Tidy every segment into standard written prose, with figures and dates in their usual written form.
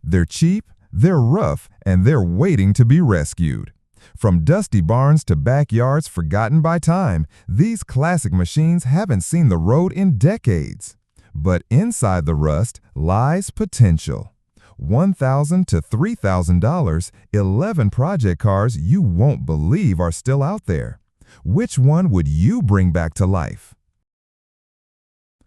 They're cheap, they're rough, and they're waiting to be rescued. From dusty barns to backyards forgotten by time, these classic machines haven't seen the road in decades. But inside the rust lies potential. $1,000 to $3,000, 11 project cars you won't believe are still out there. Which one would you bring back to life?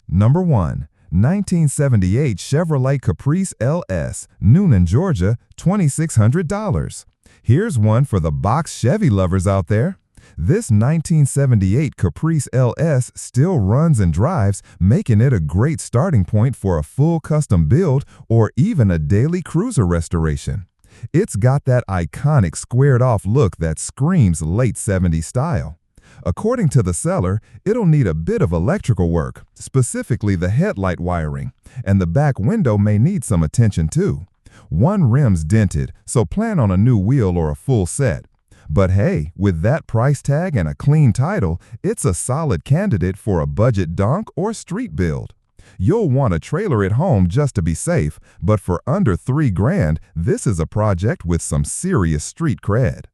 Number 1. 1978 Chevrolet Caprice LS, Noonan, Georgia, $2,600. Here's one for the box Chevy lovers out there. This 1978 Caprice LS still runs and drives, making it a great starting point for a full custom build or even a daily cruiser restoration. It's got that iconic squared-off look that screams late 70s style. According to the seller, it'll need a bit of electrical work, specifically the headlight wiring, and the back window may need some attention too. One rim's dented, so plan on a new wheel or a full set. But hey, with that price tag and a clean title, it's a solid candidate for a budget donk or street build. You'll want a trailer at home just to be safe, but for under $3,000, this is a project with some serious street cred.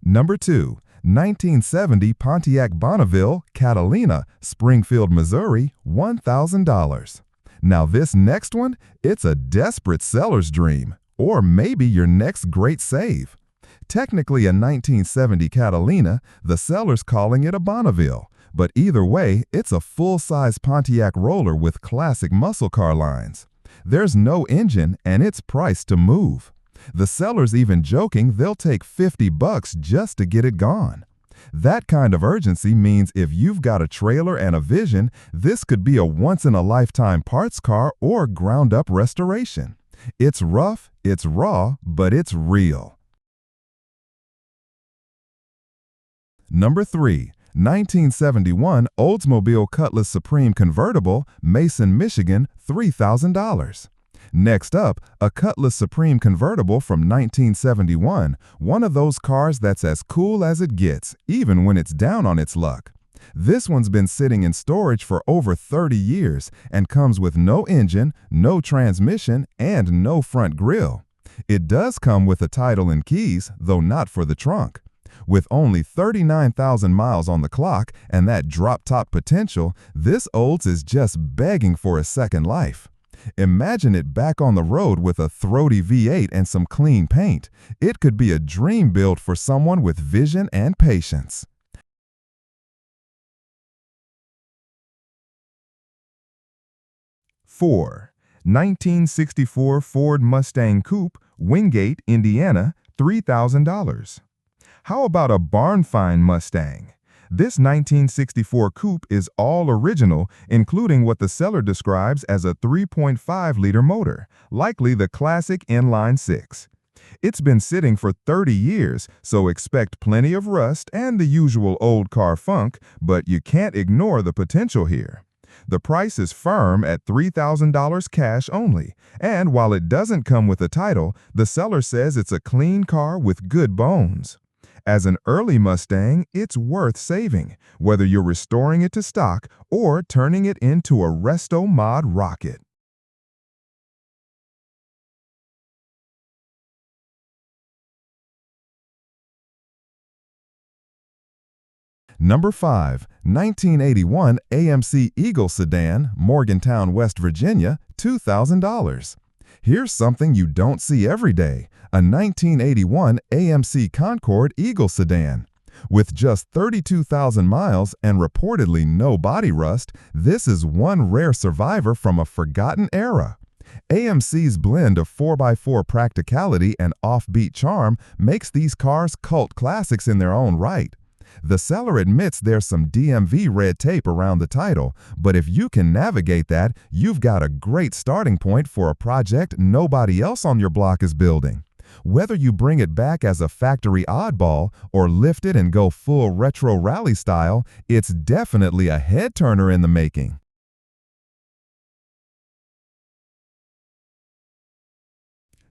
Number 2. 1970 Pontiac Bonavville Catalina, Springfield, Missouri, $1,000. Now this next one, it's a desperate seller's dream, or maybe your next great save. Technically a 1970 Catalina, the seller's calling it a Bonavville, but either way, it's a full-size Pontiac roller with classic muscle car lines. There's no engine and it's priced to move. The seller's even joking they'll take $50 just to get it gone. That kind of urgency means if you've got a trailer and a vision, this could be a once-in-a-lifetime parts car or ground-up restoration. It's rough, it's raw, but it's real. Number 3. 1971 Oldsmobile Cutlass Supreme Convertible, Mason, Michigan, $3,000. Next up, a Cutlass Supreme Convertible from 1971, one of those cars that's as cool as it gets, even when it's down on its luck. This one's been sitting in storage for over 30 years and comes with no engine, no transmission, and no front grille. It does come with a title and keys, though not for the trunk. With only 39,000 miles on the clock and that drop-top potential, this Olds is just begging for a second life. Imagine it back on the road with a throaty V8 and some clean paint. It could be a dream build for someone with vision and patience. Four. 1964 Ford Mustang Coupe, Wingate, Indiana, $3,000. How about a barn-find Mustang? This 1964 Coupe is all original, including what the seller describes as a 3.5-liter motor, likely the classic inline-six. It's been sitting for 30 years, so expect plenty of rust and the usual old car funk, but you can't ignore the potential here. The price is firm at $3,000 cash only, and while it doesn't come with a title, the seller says it's a clean car with good bones. As an early Mustang, it's worth saving, whether you're restoring it to stock or turning it into a resto mod rocket. Number 5. 1981 AMC Eagle Sedan, Morgantown, West Virginia, $2,000. Here's something you don't see every day, a 1981 AMC Concord Eagle Sedan. With just 32,000 miles and reportedly no body rust, this is one rare survivor from a forgotten era. AMC's blend of 4x4 practicality and offbeat charm makes these cars cult classics in their own right. The seller admits there's some DMV red tape around the title, but if you can navigate that, you've got a great starting point for a project nobody else on your block is building. Whether you bring it back as a factory oddball or lift it and go full retro rally style, it's definitely a head-turner in the making.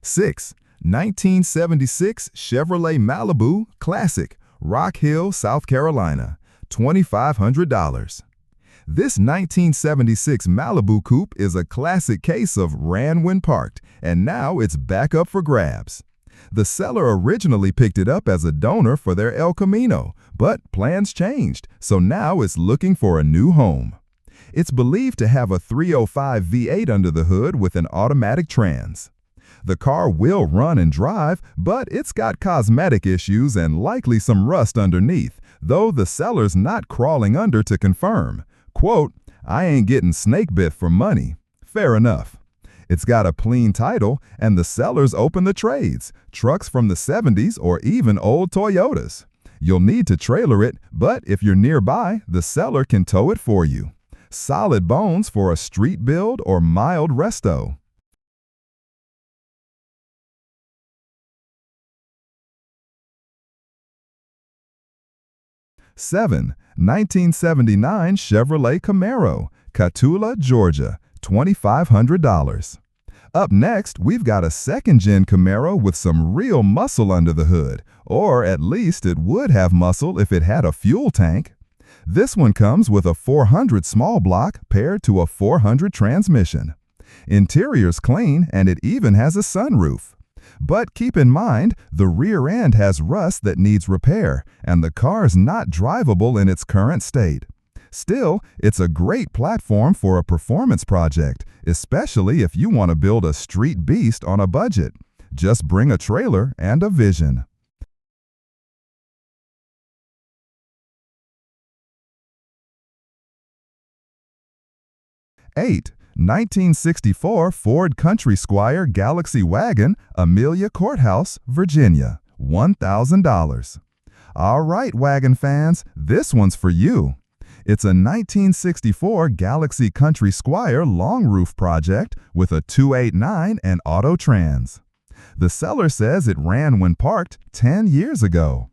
Six. 1976 Chevrolet Malibu Classic, Rock Hill, South Carolina, $2,500. This 1976 Malibu Coupe is a classic case of ran when parked, and now it's back up for grabs. The seller originally picked it up as a donor for their El Camino, but plans changed, so now it's looking for a new home. It's believed to have a 305 V8 under the hood with an automatic trans. The car will run and drive, but it's got cosmetic issues and likely some rust underneath, though the seller's not crawling under to confirm. Quote, "I ain't getting snake bit for money." Fair enough. It's got a clean title, and the seller's open the trades, trucks from the 70s or even old Toyotas. You'll need to trailer it, but if you're nearby, the seller can tow it for you. Solid bones for a street build or mild resto. Seven, 1979 Chevrolet Camaro, Cotulla, Georgia, $2,500. Up next, we've got a second-gen Camaro with some real muscle under the hood, or at least it would have muscle if it had a fuel tank. This one comes with a 400 small block paired to a 400 transmission. Interior's clean, and it even has a sunroof. But keep in mind, the rear end has rust that needs repair, and the car's not drivable in its current state. Still, it's a great platform for a performance project, especially if you want to build a street beast on a budget. Just bring a trailer and a vision. 8. 1964 Ford Country Squire Galaxy Wagon, Amelia Courthouse, Virginia, $1,000. All right, wagon fans, this one's for you. It's a 1964 Galaxy Country Squire long roof project with a 289 and auto trans. The seller says it ran when parked 10 years ago.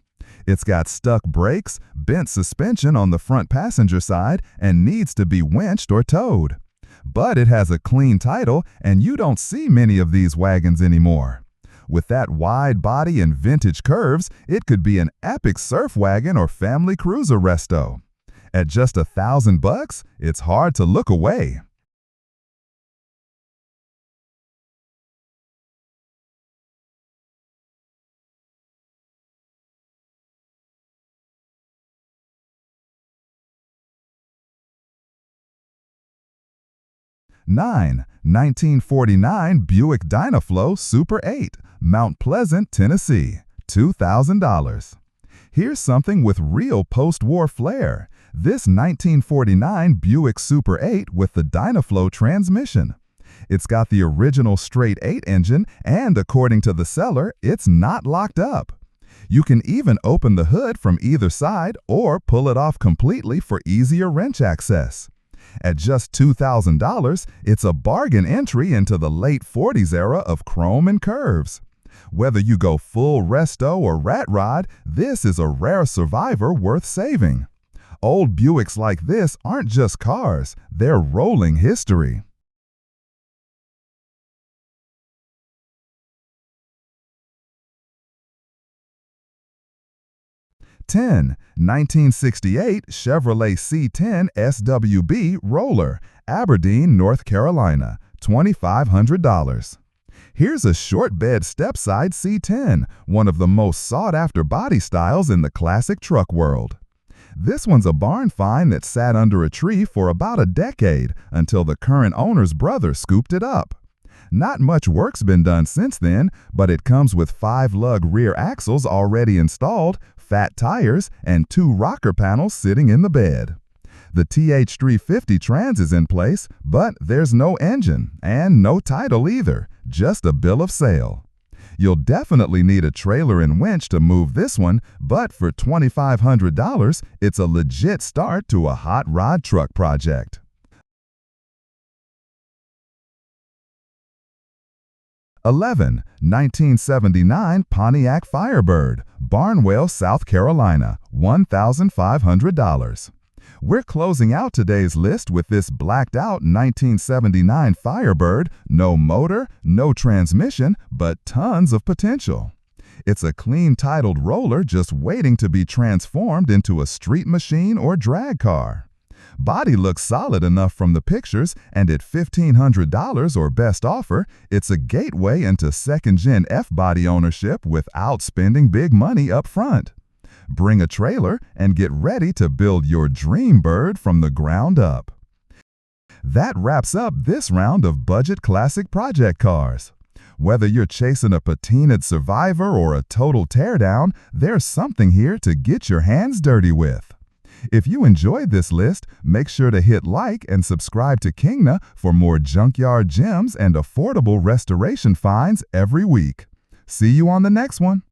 It's got stuck brakes, bent suspension on the front passenger side, and needs to be winched or towed. But it has a clean title, and you don't see many of these wagons anymore. With that wide body and vintage curves, it could be an epic surf wagon or family cruiser resto. At just $1,000, it's hard to look away. 9. 1949 Buick Doflow Super 8, Mount Pleasant, Tennessee, $2,000. Here's something with real post-war flair. This 1949 Buick Super 8 with the Doflow transmission. It's got the original straight 8 engine, and according to the seller, it's not locked up. You can even open the hood from either side or pull it off completely for easier wrench access. At just $2,000, it's a bargain entry into the late 40s era of chrome and curves. Whether you go full resto or rat rod, this is a rare survivor worth saving. Old Buicks like this aren't just cars, they're rolling history. 10. 1968 Chevrolet C10 SWB Roller, Aberdeen, North Carolina, $2,500. Here's a short bed stepside C10, one of the most sought-after body styles in the classic truck world. This one's a barn find that sat under a tree for about a decade until the current owner's brother scooped it up. Not much work's been done since then, but it comes with 5-lug rear axles already installed, fat tires, and 2 rocker panels sitting in the bed. The TH350 trans is in place, but there's no engine and no title either, just a bill of sale. You'll definitely need a trailer and winch to move this one, but for $2,500, it's a legit start to a hot rod truck project. 11. 1979 Pontiac Firebird, Barnwell, South Carolina, $1,500. We're closing out today's list with this blacked-out 1979 Firebird, no motor, no transmission, but tons of potential. It's a clean-titled roller just waiting to be transformed into a street machine or drag car. Body looks solid enough from the pictures, and at $1,500 or best offer, it's a gateway into second-gen F-body ownership without spending big money up front. Bring a trailer and get ready to build your dream bird from the ground up. That wraps up this round of budget classic project cars. Whether you're chasing a patinaed survivor or a total teardown, there's something here to get your hands dirty with. If you enjoyed this list, make sure to hit like and subscribe to Kingna for more junkyard gems and affordable restoration finds every week. See you on the next one.